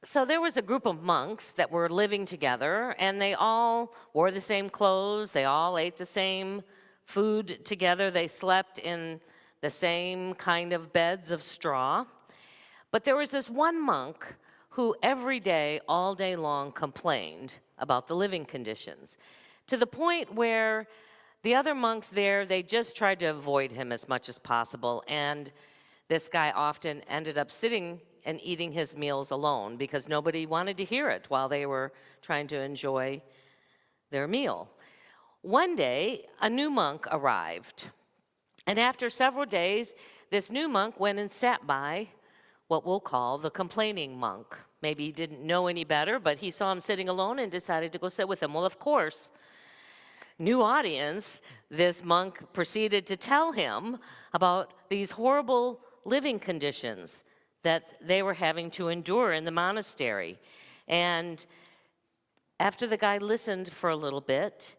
So there was a group of monks that were living together, and they all wore the same clothes, they all ate the same food together, they slept in the same kind of beds of straw. But there was this one monk who every day, all day long, complained about the living conditions, to the point where the other monks there, they just tried to avoid him as much as possible, and this guy often ended up sitting and eating his meals alone because nobody wanted to hear it while they were trying to enjoy their meal. One day, a new monk arrived, and after several days, this new monk went and sat by what we'll call the complaining monk. Maybe he didn't know any better, but he saw him sitting alone and decided to go sit with him. Well, of course, new audience, this monk proceeded to tell him about these horrible living conditions that they were having to endure in the monastery. And after the guy listened for a little bit,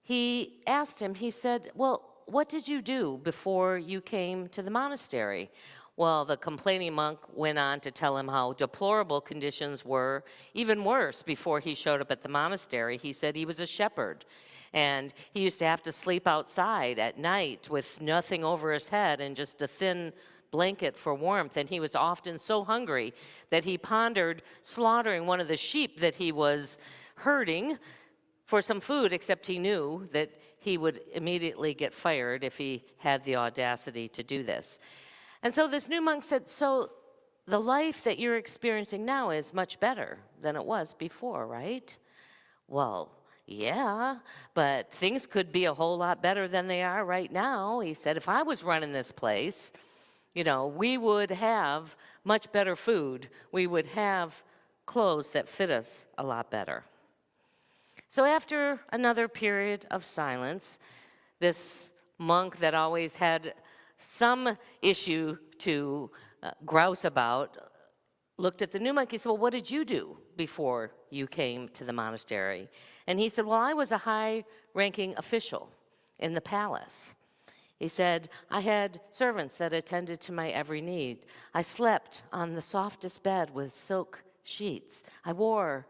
he asked him, he said, well, what did you do before you came to the monastery? Well, the complaining monk went on to tell him how deplorable conditions were, even worse, before he showed up at the monastery. He said he was a shepherd, and he used to have to sleep outside at night with nothing over his head and just a thin blanket for warmth, and he was often so hungry that he pondered slaughtering one of the sheep that he was herding for some food, except he knew that he would immediately get fired if he had the audacity to do this. And so this new monk said, so the life that you're experiencing now is much better than it was before, right? Well, yeah, but things could be a whole lot better than they are right now. He said, if I was running this place, we would have much better food. We would have clothes that fit us a lot better. So after another period of silence, this monk that always had some issue to grouse about looked at the new monk. He said, well, what did you do before you came to the monastery? And he said, well, I was a high-ranking official in the palace. He said, I had servants that attended to my every need. I slept on the softest bed with silk sheets. I wore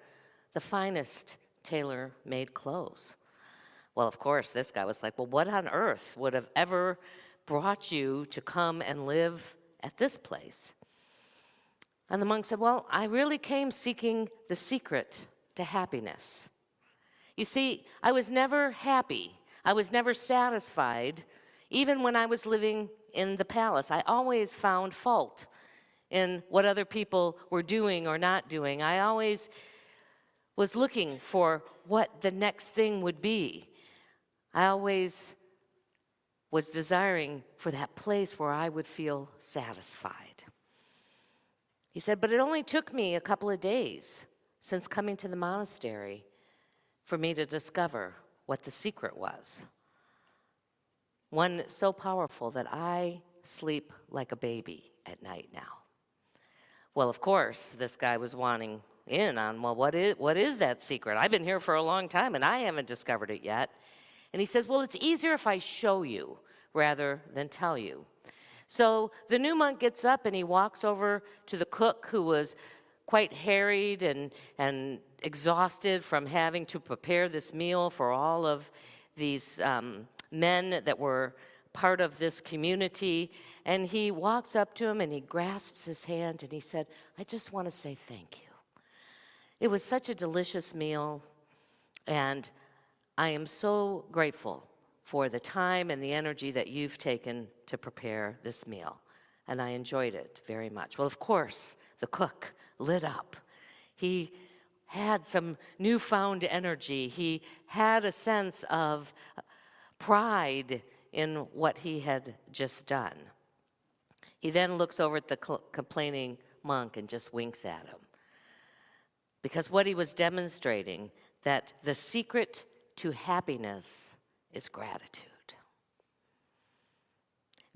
the finest tailor-made clothes. Well, of course, this guy was like, well, what on earth would have ever brought you to come and live at this place? And the monk said, well, I really came seeking the secret to happiness. You see, I was never happy. I was never satisfied. Even when I was living in the palace, I always found fault in what other people were doing or not doing. I always was looking for what the next thing would be. I always was desiring for that place where I would feel satisfied. He said, but it only took me a couple of days since coming to the monastery for me to discover what the secret was. One so powerful that I sleep like a baby at night now. Well, of course, this guy was wanting in on, well, what is that secret? I've been here for a long time and I haven't discovered it yet. And he says, well, it's easier if I show you rather than tell you. So the new monk gets up and he walks over to the cook, who was quite harried and exhausted from having to prepare this meal for all of these men that were part of this community. And he walks up to him and he grasps his hand and he said, I just want to say thank you. It was such a delicious meal, and I am so grateful for the time and the energy that you've taken to prepare this meal, and I enjoyed it very much. Well, of course, the cook lit up. He had some newfound energy. He had a sense of pride in what he had just done. He then looks over at the complaining monk and just winks at him. Because what he was demonstrating, that the secret to happiness is gratitude.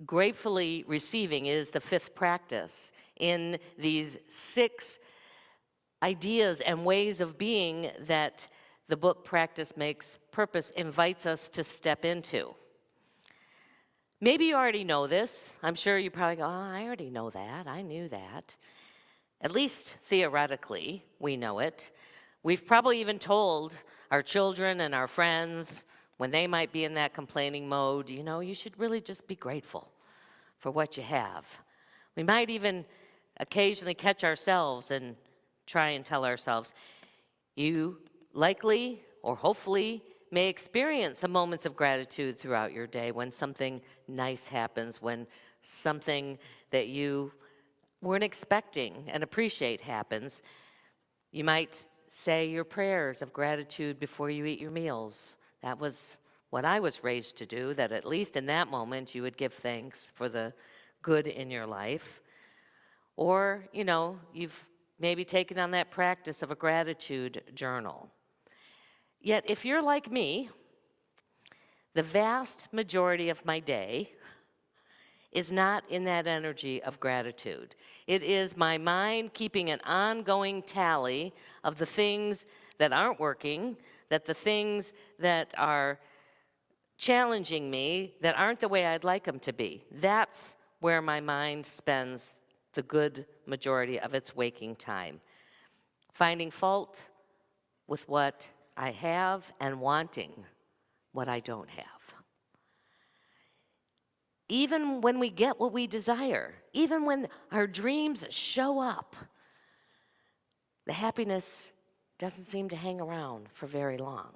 Gratefully receiving is the fifth practice in these 6 ideas and ways of being that the book Practice Makes Purpose invites us to step into. Maybe you already know this. I'm sure you probably go, oh, I already know that. I knew that. At least theoretically, we know it. We've probably even told our children and our friends when they might be in that complaining mode, you should really just be grateful for what you have. We might even occasionally catch ourselves and try and tell ourselves, you likely or hopefully may experience some moments of gratitude throughout your day when something nice happens, when something that you weren't expecting and appreciate happens. You might say your prayers of gratitude before you eat your meals. That was what I was raised to do, that at least in that moment you would give thanks for the good in your life. Or, you've maybe taken on that practice of a gratitude journal. Yet, if you're like me, the vast majority of my day is not in that energy of gratitude. It is my mind keeping an ongoing tally of the things that aren't working, that the things that are challenging me, that aren't the way I'd like them to be. That's where my mind spends the good majority of its waking time. Finding fault with what I have and wanting what I don't have. Even when we get what we desire, even when our dreams show up, the happiness doesn't seem to hang around for very long.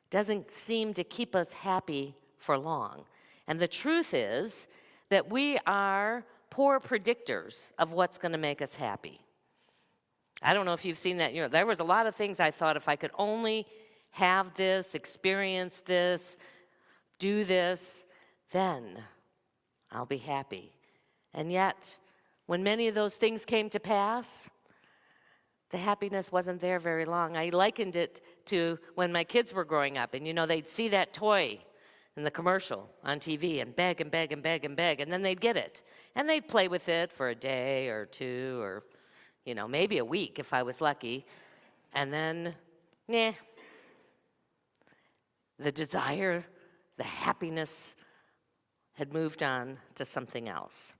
Doesn't seem to keep us happy for long. And the truth is that we are poor predictors of what's going to make us happy. I don't know if you've seen that. There was a lot of things I thought if I could only have this, experience this, do this, then I'll be happy. And yet, when many of those things came to pass, the happiness wasn't there very long. I likened it to when my kids were growing up, and they'd see that toy in the commercial on TV and beg and beg and beg and beg, and then they'd get it. And they'd play with it for a day or two or maybe a week if I was lucky. And then, the desire, the happiness had moved on to something else.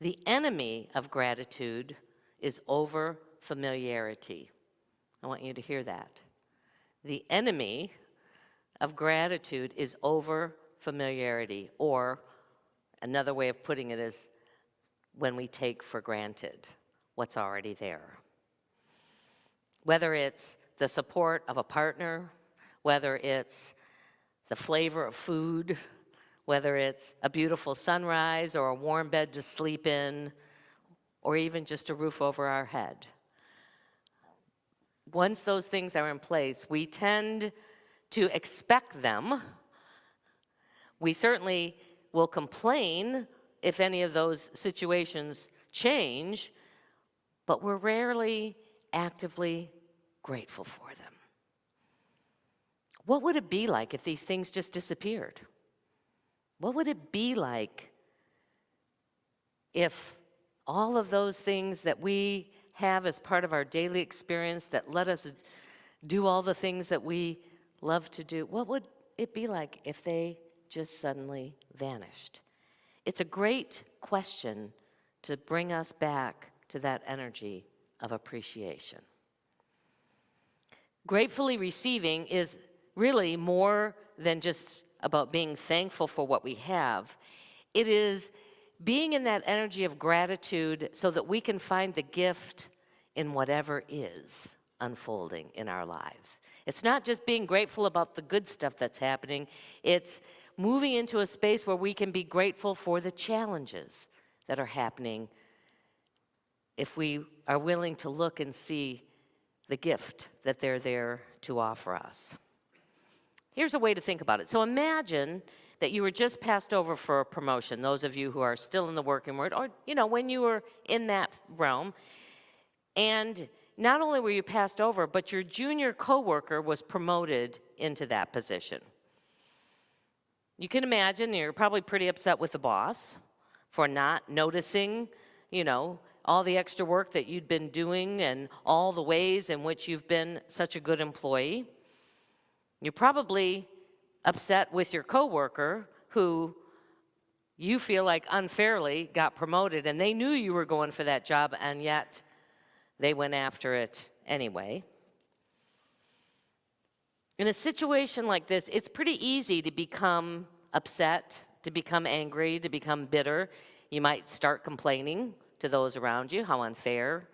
The enemy of gratitude is over familiarity. I want you to hear that. The enemy of gratitude is over familiarity, or another way of putting it is when we take for granted what's already there. Whether it's the support of a partner, whether it's the flavor of food, whether it's a beautiful sunrise or a warm bed to sleep in, or even just a roof over our head. Once those things are in place, we tend to expect them. We certainly will complain if any of those situations change, but we're rarely actively grateful for them. What would it be like if these things just disappeared? What would it be like if all of those things that we have as part of our daily experience that let us do all the things that we love to do, what would it be like if they just suddenly vanished? It's a great question to bring us back to that energy of appreciation. Gratefully receiving is really more than just about being thankful for what we have. It is being in that energy of gratitude so that we can find the gift in whatever is unfolding in our lives. It's not just being grateful about the good stuff that's happening, it's moving into a space where we can be grateful for the challenges that are happening if we are willing to look and see the gift that they're there to offer us. Here's a way to think about it. So imagine that you were just passed over for a promotion, those of you who are still in the working world, or when you were in that realm, and not only were you passed over, but your junior coworker was promoted into that position. You can imagine you're probably pretty upset with the boss for not noticing, all the extra work that you'd been doing and all the ways in which you've been such a good employee. You're probably upset with your coworker who you feel like unfairly got promoted and they knew you were going for that job and yet they went after it anyway. In a situation like this, it's pretty easy to become upset, to become angry, to become bitter. You might start complaining to those around you how unfair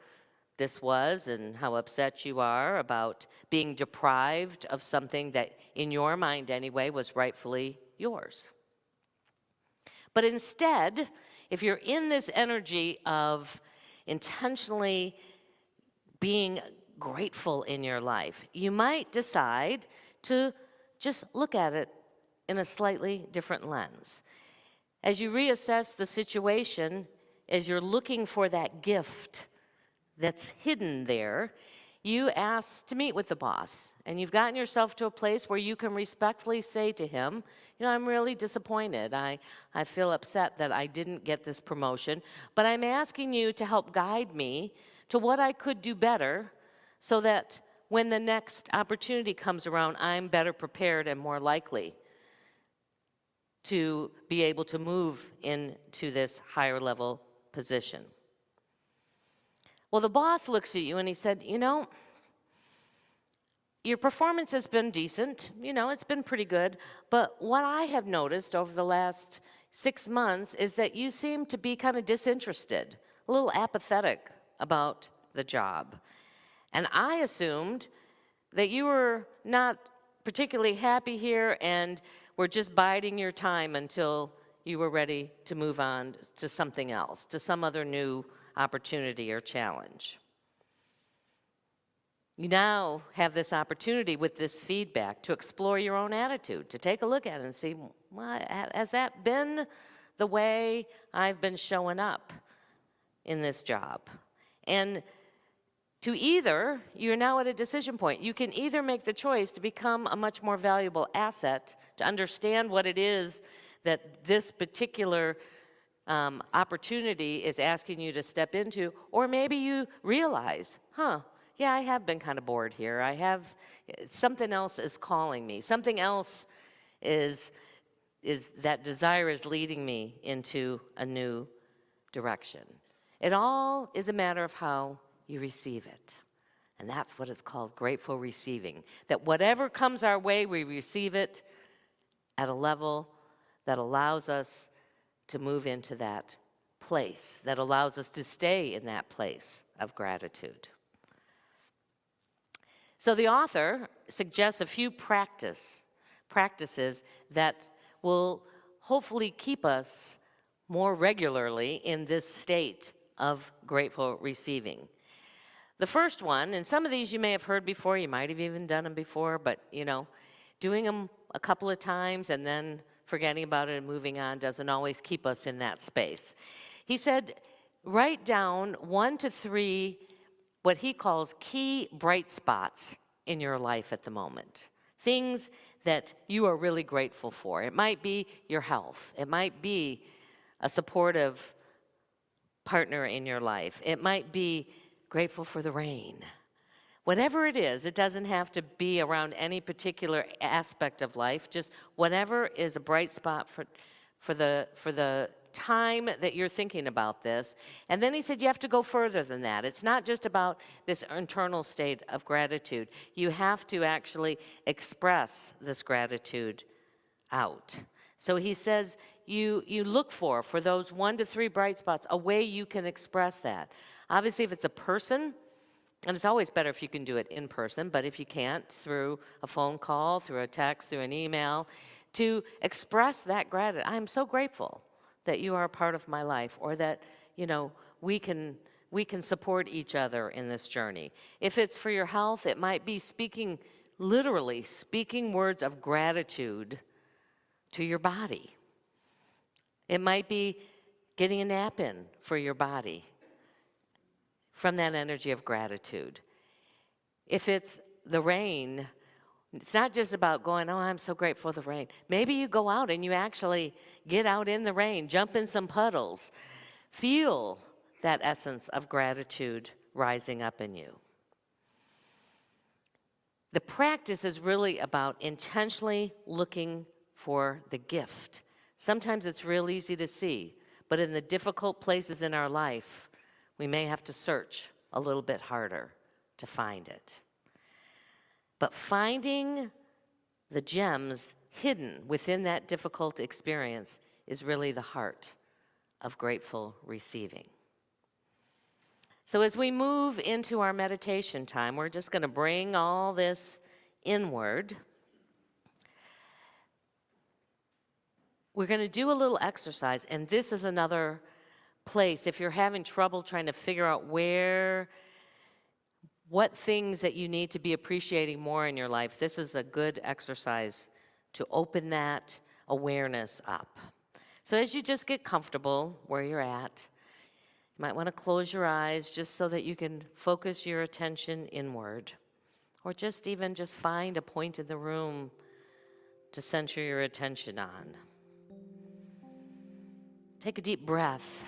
this was and how upset you are about being deprived of something that, in your mind anyway, was rightfully yours. But instead, if you're in this energy of intentionally being grateful in your life, you might decide to just look at it in a slightly different lens. As you reassess the situation, as you're looking for that gift that's hidden there, you ask to meet with the boss, and you've gotten yourself to a place where you can respectfully say to him, I'm really disappointed. I feel upset that I didn't get this promotion, but I'm asking you to help guide me to what I could do better so that when the next opportunity comes around, I'm better prepared and more likely to be able to move into this higher level position. Well, the boss looks at you and he said, your performance has been decent, it's been pretty good, but what I have noticed over the last 6 months is that you seem to be kind of disinterested, a little apathetic about the job. And I assumed that you were not particularly happy here and were just biding your time until you were ready to move on to something else, to some other new opportunity or challenge. You now have this opportunity with this feedback to explore your own attitude, to take a look at it and see, well, has that been the way I've been showing up in this job? And you're now at a decision point. You can either make the choice to become a much more valuable asset, to understand what it is that this particular opportunity is asking you to step into, or maybe you realize, yeah, I have been kind of bored here. Something else is calling me. Something else is that desire is leading me into a new direction. It all is a matter of how you receive it. And that's what it's called, grateful receiving. That whatever comes our way, we receive it at a level that allows us to move into that place, that allows us to stay in that place of gratitude. So the author suggests a few practices that will hopefully keep us more regularly in this state of grateful receiving. The first one, and some of these you may have heard before, you might have even done them before, but doing them a couple of times and then forgetting about it and moving on doesn't always keep us in that space. He said, write down 1 to 3 what he calls key bright spots in your life at the moment. Things that you are really grateful for. It might be your health. It might be a supportive partner in your life. It might be grateful for the rain. Whatever it is, it doesn't have to be around any particular aspect of life. Just whatever is a bright spot for the time that you're thinking about this. And then he said you have to go further than that. It's not just about this internal state of gratitude. You have to actually express this gratitude out. So he says you look for those 1 to 3 bright spots, a way you can express that. Obviously, if it's a person, and it's always better if you can do it in person, but if you can't, through a phone call, through a text, through an email, to express that gratitude. I'm so grateful that you are a part of my life, or that, we can support each other in this journey. If it's for your health, it might be literally speaking words of gratitude to your body. It might be getting a nap in for your body from that energy of gratitude. If it's the rain, it's not just about going, I'm so grateful for the rain. Maybe you go out and you actually get out in the rain, jump in some puddles, feel that essence of gratitude rising up in you. The practice is really about intentionally looking for the gift. Sometimes it's real easy to see, but in the difficult places in our life, we may have to search a little bit harder to find it. But finding the gems hidden within that difficult experience is really the heart of grateful receiving. So as we move into our meditation time, we're just going to bring all this inward. We're going to do a little exercise, and this is another place. If you're having trouble trying to figure out what things that you need to be appreciating more in your life, this is a good exercise to open that awareness up. So as you just get comfortable where you're at, you might want to close your eyes just so that you can focus your attention inward, or just find a point in the room to center your attention on. Take a deep breath,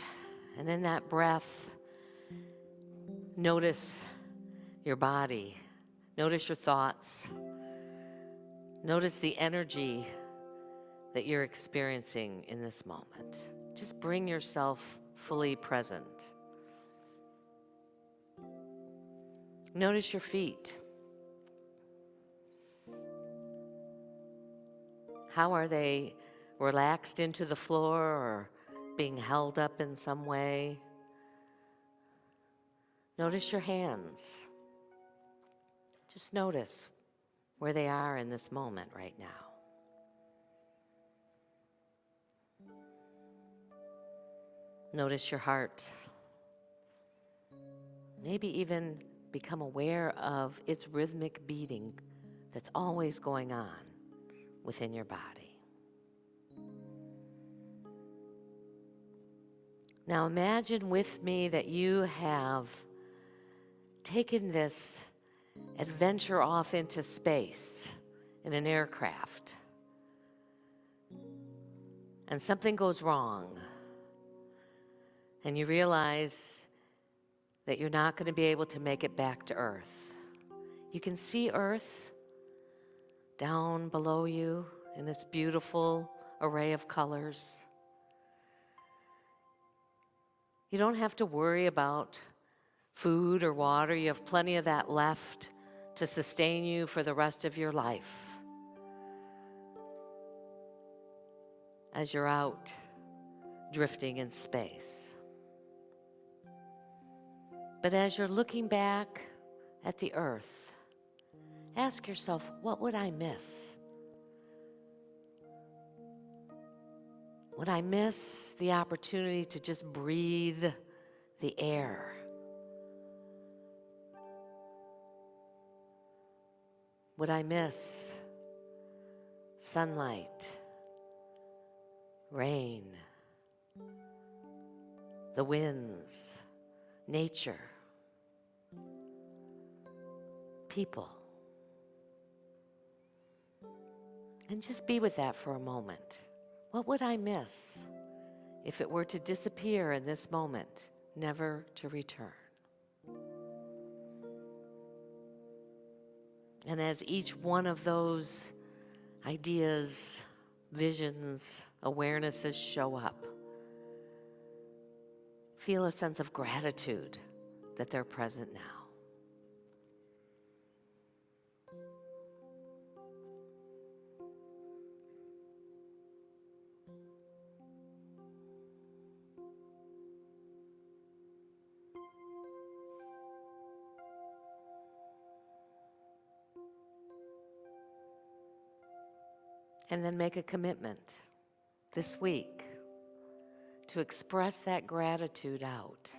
and in that breath, notice your body, notice your thoughts, notice the energy that you're experiencing in this moment. Just bring yourself fully present. Notice your feet. How are they relaxed into the floor or being held up in some way? Notice your hands. Just notice where they are in this moment right now. Notice your heart. Maybe even become aware of its rhythmic beating that's always going on within your body. Now imagine with me that you have taken this adventure off into space in an aircraft, and something goes wrong, and you realize that you're not going to be able to make it back to Earth. You can see Earth down below you in this beautiful array of colors. You don't have to worry about food or water. You have plenty of that left to sustain you for the rest of your life as you're out drifting in space. But as you're looking back at the earth, ask yourself, what would I miss? Would I miss the opportunity to just breathe the air? Would I miss sunlight, rain, the winds, nature, people? And just be with that for a moment. What would I miss if it were to disappear in this moment, never to return? And as each one of those ideas, visions, awarenesses show up, feel a sense of gratitude that they're present now. And then make a commitment this week to express that gratitude out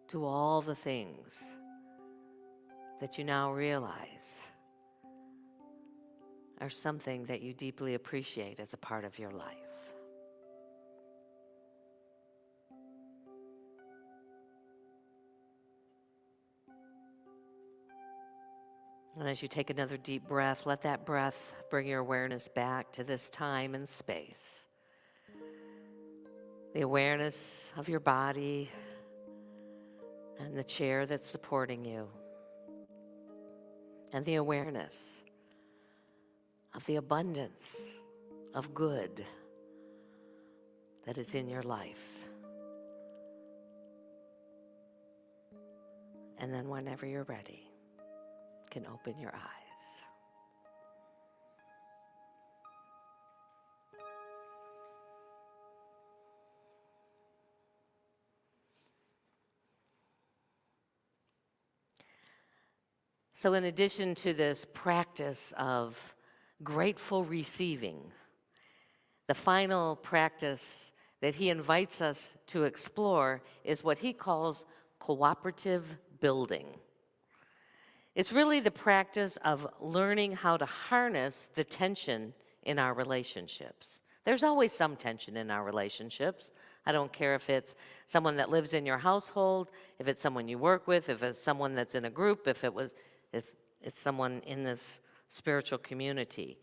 to all the things that you now realize are something that you deeply appreciate as a part of your life. And as you take another deep breath, let that breath bring your awareness back to this time and space. The awareness of your body and the chair that's supporting you. And the awareness of the abundance of good that is in your life. And then whenever you're ready, you can open your eyes. So in addition to this practice of grateful receiving, the final practice that he invites us to explore is what he calls cooperative building. It's really the practice of learning how to harness the tension in our relationships. There's always some tension in our relationships. I don't care if it's someone that lives in your household, if it's someone you work with, if it's someone that's in a group, if it's someone in this spiritual community.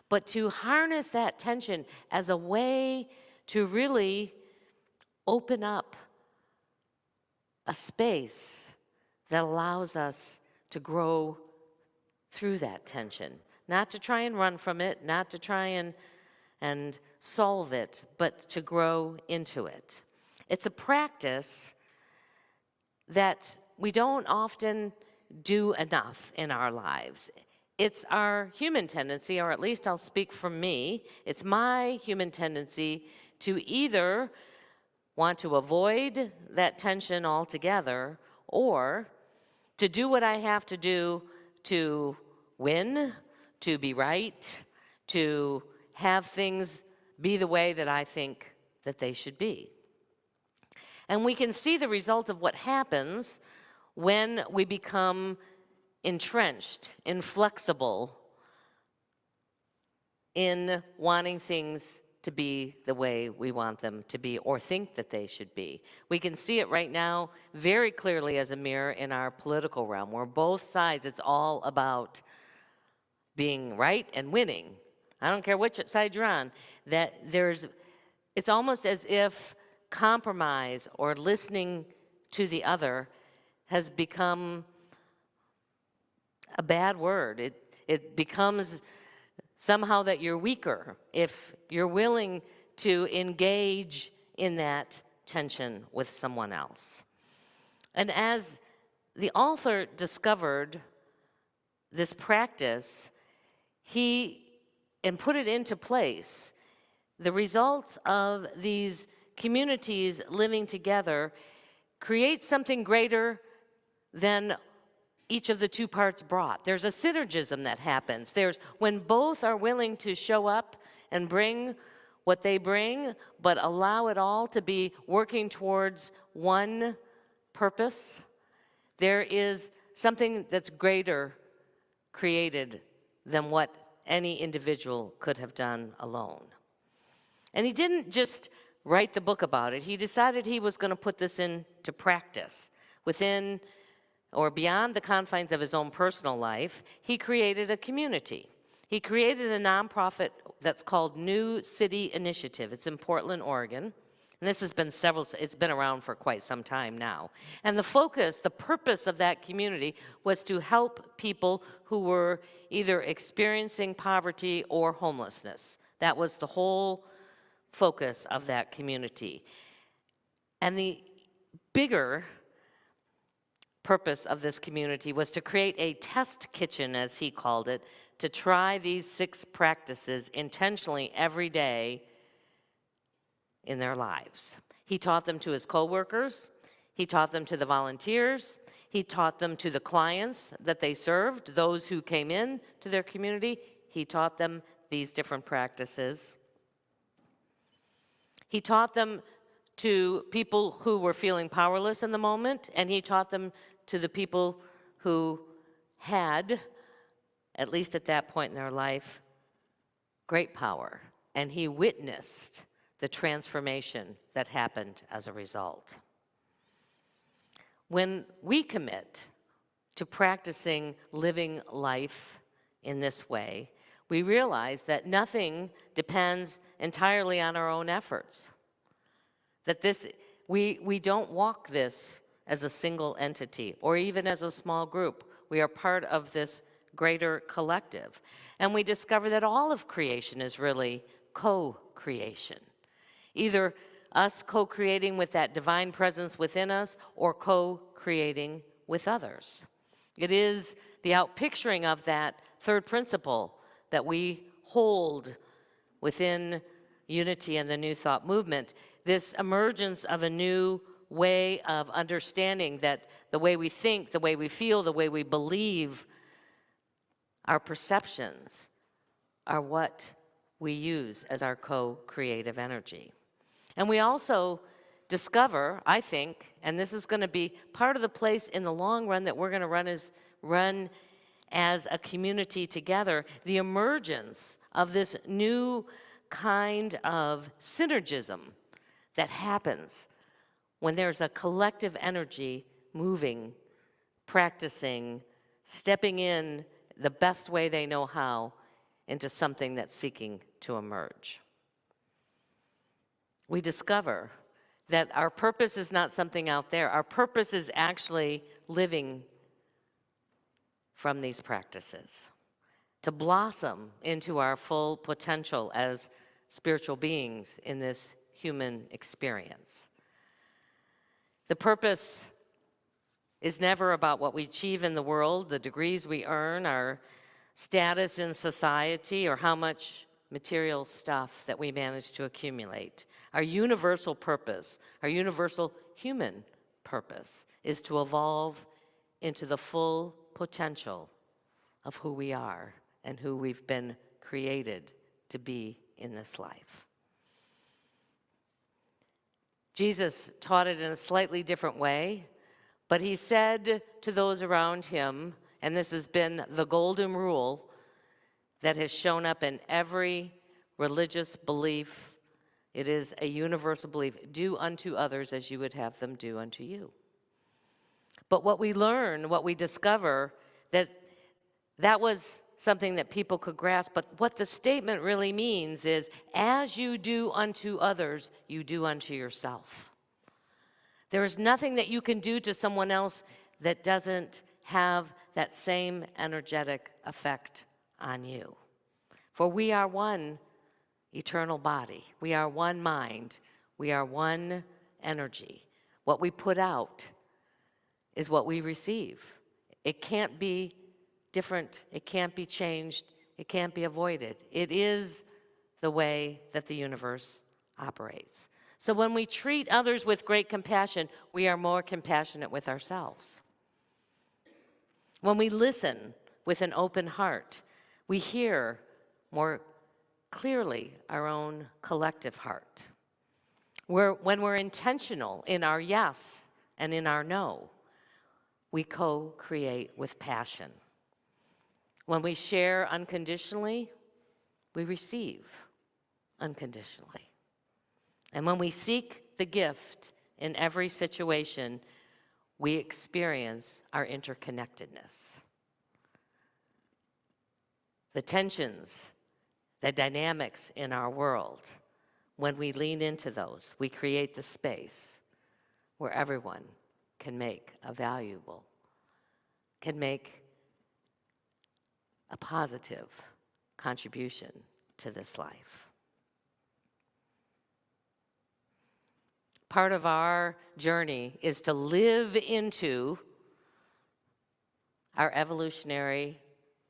But to harness that tension as a way to really open up a space that allows us to grow through that tension. Not to try and run from it, not to try and solve it, but to grow into it. It's a practice that we don't often do enough in our lives. It's our human tendency, or at least I'll speak for me, it's my human tendency to either want to avoid that tension altogether or to do what I have to do to win, to be right, to have things be the way that I think that they should be. And we can see the result of what happens when we become entrenched, inflexible in wanting things to be the way we want them to be or think that they should be. We can see it right now very clearly as a mirror in our political realm, where both sides, it's all about being right and winning. I don't care which side you're on, it's almost as if compromise or listening to the other has become a bad word. It becomes somehow that you're weaker if you're willing to engage in that tension with someone else. And as the author discovered this practice, and put it into place, the results of these communities living together create something greater than each of the two parts brought. There's a synergism that happens. There's when both are willing to show up and bring what they bring, but allow it all to be working towards one purpose, there is something that's greater created than what any individual could have done alone. And he didn't just write the book about it. He decided he was going to put this into practice within or beyond the confines of his own personal life. He created a community. He created a nonprofit that's called New City Initiative. It's in Portland, Oregon. And this has been it's been around for quite some time now. And the purpose of that community was to help people who were either experiencing poverty or homelessness. That was the whole focus of that community. And the bigger purpose of this community was to create a test kitchen, as he called it, to try these 6 practices intentionally every day in their lives. He taught them to his coworkers, he taught them to the volunteers, he taught them to the clients that they served, those who came in to their community. He taught them these different practices. He taught them to people who were feeling powerless in the moment, and he taught them to the people who had, at least at that point in their life, great power. And he witnessed the transformation that happened as a result. When we commit to practicing living life in this way, we realize that nothing depends entirely on our own efforts. That we don't walk this as a single entity or even as a small group. We are part of this greater collective. And we discover that all of creation is really co-creation. Either us co-creating with that divine presence within us or co-creating with others. It is the outpicturing of that third principle that we hold within unity and the New Thought movement, this emergence of a new way of understanding that the way we think, the way we feel, the way we believe, our perceptions are what we use as our co-creative energy. And we also discover, I think, and this is going to be part of the place in the long run that we're going to run as a community together, the emergence of this new kind of synergism that happens when there's a collective energy moving, practicing, stepping in the best way they know how into something that's seeking to emerge. We discover that our purpose is not something out there. Our purpose is actually living from these practices, to blossom into our full potential as spiritual beings in this human experience. The purpose is never about what we achieve in the world, the degrees we earn, our status in society, or how much material stuff that we manage to accumulate. Our universal purpose, our universal human purpose, is to evolve into the full potential of who we are and who we've been created to be in this life. Jesus taught it in a slightly different way, but he said to those around him, and this has been the golden rule that has shown up in every religious belief. It is a universal belief: do unto others as you would have them do unto you. But what we learn, what we discover, that was something that people could grasp, but what the statement really means is, as you do unto others, you do unto yourself. There is nothing that you can do to someone else that doesn't have that same energetic effect on you. For we are one eternal body. We are one mind. We are one energy. What we put out is what we receive. It can't be different. It can't be changed. It can't be avoided. It is the way that the universe operates. So when we treat others with great compassion, we are more compassionate with ourselves. When we listen with an open heart, we hear more clearly our own collective heart. When we're intentional in our yes and in our no, we co-create with passion. When we share unconditionally, we receive unconditionally. And when we seek the gift in every situation, we experience our interconnectedness. The tensions, the dynamics in our world, when we lean into those, we create the space where everyone can make a positive contribution to this life. Part of our journey is to live into our evolutionary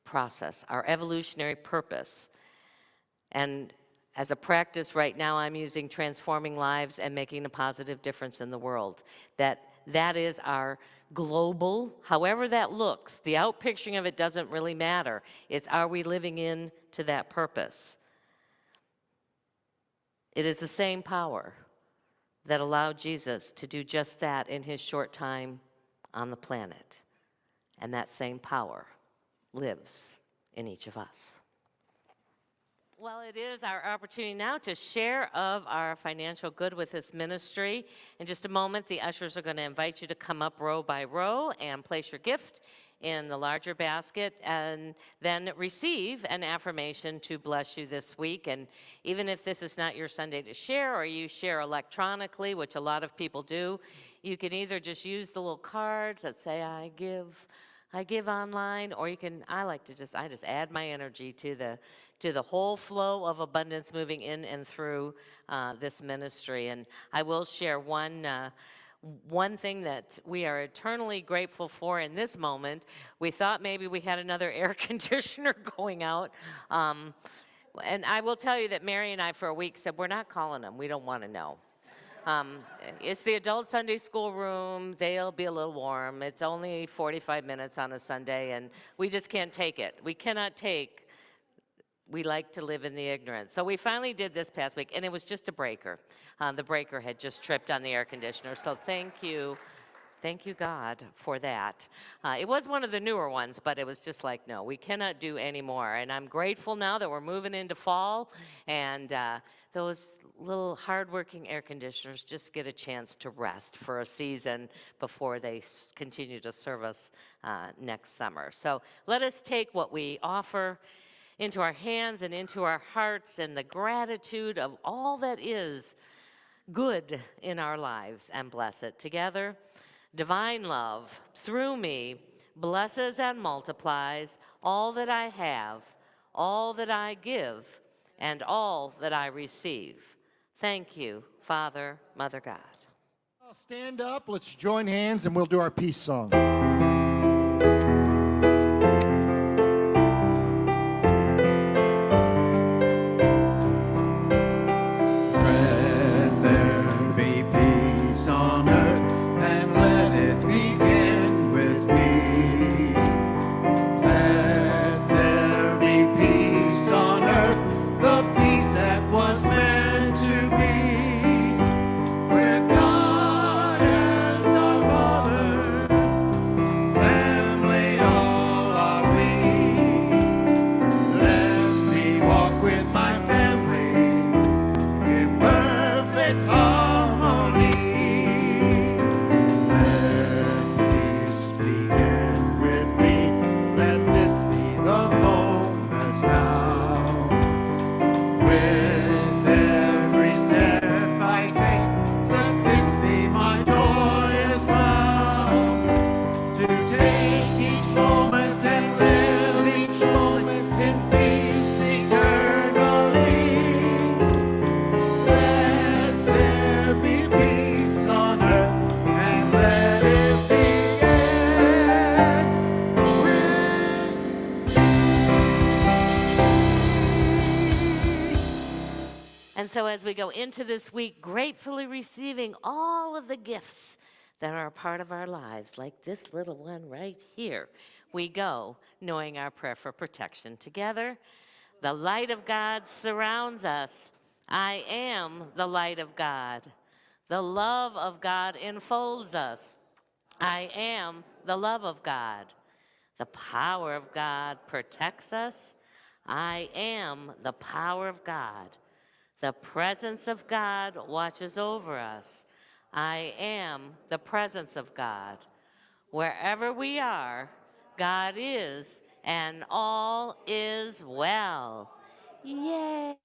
process, our evolutionary purpose. And as a practice right now, I'm using transforming lives and making a positive difference in the world. That is our global, however that looks, the outpicturing of it doesn't really matter. It's, are we living into that purpose? It is the same power that allowed Jesus to do just that in his short time on the planet. And that same power lives in each of us. Well, it is our opportunity now to share of our financial good with this ministry. In just a moment, the ushers are going to invite you to come up row by row and place your gift in the larger basket, and then receive an affirmation to bless you this week. And even if this is not your Sunday to share, or you share electronically, which a lot of people do, you can either just use the little cards that say, I give I give online, or you can, I just add my energy to the whole flow of abundance moving in and through this ministry. And I will share one thing that we are eternally grateful for in this moment. We thought maybe we had another air conditioner going out. And I will tell you that Mary and I, for a week, said, we're not calling them. We don't want to know. Um, it's the adult Sunday school room. They'll be a little warm. It's only 45 minutes on a Sunday, and we just can't take it. We cannot take, we like to live in the ignorance. So we finally did this past week, and it was just a breaker. The breaker had just tripped on the air conditioner. So thank you. Thank you, God, for that. It was one of the newer ones, but it was just like, no, we cannot do any more. And I'm grateful now that we're moving into fall, and those little hardworking air conditioners just get a chance to rest for a season before they continue to serve us next summer. So let us take what we offer into our hands and into our hearts and the gratitude of all that is good in our lives and bless it together. Divine love, through me, blesses and multiplies all that I have, all that I give, and all that I receive. Thank you, Father, Mother God. I'll stand up, let's join hands, and we'll do our peace song. Let there be peace on earth, and let it begin with me. Let there be peace on earth, the peace that was meant to be. With God as our Father, family all are we. Let me walk with my family in perfect harmony. Let peace begin with me. Let this be the moment now. With every step I take, let this be my joyous vow. To take each moment and live each moment in peace eternally. Let there be peace on earth, and let it begin with And so as we go into this week, gratefully receiving all of the gifts that are a part of our lives, like this little one right here, we go knowing our prayer for protection together. The light of God surrounds us. I am the light of God. The love of God enfolds us. I am the love of God. The power of God protects us. I am the power of God. The presence of God watches over us. I am the presence of God. Wherever we are, God is, and all is well. Yay!